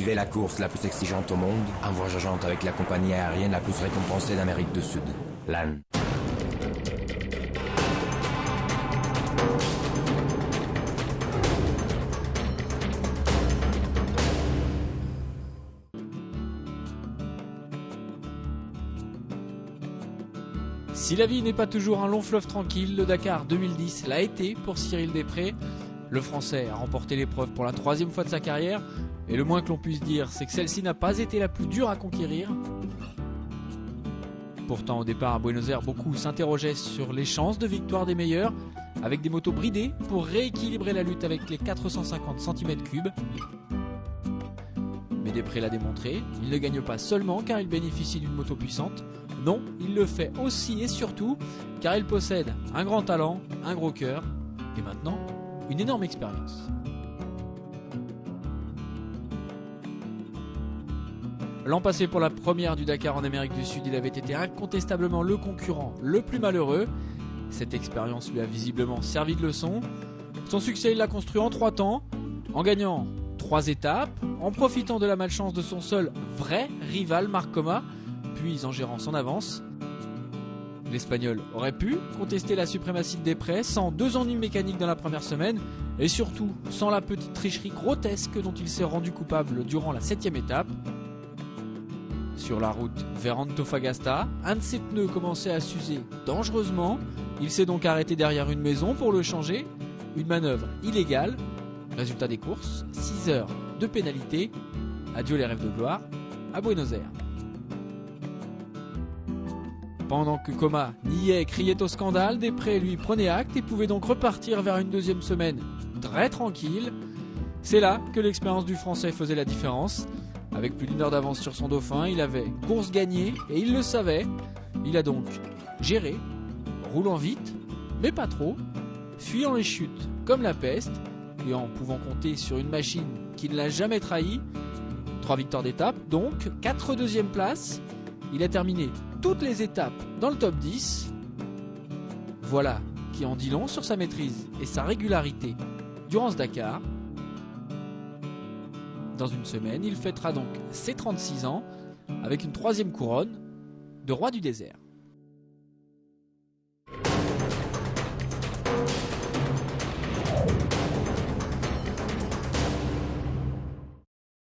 vivait la course la plus exigeante au monde, en voyageant avec la compagnie aérienne la plus récompensée d'Amérique du Sud, LAN. Si la vie n'est pas toujours un long fleuve tranquille, le Dakar 2010 l'a été pour Cyril Després. Le Français a remporté l'épreuve pour la 3e fois de sa carrière, et le moins que l'on puisse dire, c'est que celle-ci n'a pas été la plus dure à conquérir. Pourtant, au départ à Buenos Aires, beaucoup s'interrogeaient sur les chances de victoire des meilleurs, avec des motos bridées pour rééquilibrer la lutte avec les 450 cm3. Mais Després l'a démontré, il ne gagne pas seulement car il bénéficie d'une moto puissante. Non, il le fait aussi et surtout car il possède un grand talent, un gros cœur et maintenant une énorme expérience. L'an passé, pour la première du Dakar en Amérique du Sud, il avait été incontestablement le concurrent le plus malheureux. Cette expérience lui a visiblement servi de leçon. Son succès, il l'a construit en 3 temps, en gagnant 3 étapes, en profitant de la malchance de son seul vrai rival Marc Coma, puis en gérant son avance. L'Espagnol aurait pu contester la suprématie de Després sans 2 ennuis mécaniques dans la première semaine et surtout sans la petite tricherie grotesque dont il s'est rendu coupable durant la 7e étape. Sur la route vers Antofagasta, un de ses pneus commençait à s'user dangereusement. Il s'est donc arrêté derrière une maison pour le changer. Une manœuvre illégale. Résultat des courses, 6 heures de pénalité. Adieu les rêves de gloire à Buenos Aires. Pendant que Coma niait et criait au scandale, Després lui prenait acte et pouvait donc repartir vers une 2e semaine très tranquille. C'est là que l'expérience du Français faisait la différence. Avec plus d'1 heure d'avance sur son dauphin, il avait course gagnée et il le savait. Il a donc géré, roulant vite, mais pas trop, fuyant les chutes comme la peste et en pouvant compter sur une machine qui ne l'a jamais trahi. 3 victoires d'étape, donc 4 2e places. Il a terminé toutes les étapes dans le top 10. Voilà qui en dit long sur sa maîtrise et sa régularité durant ce Dakar. Dans une semaine, il fêtera donc ses 36 ans avec une 3e couronne de roi du désert.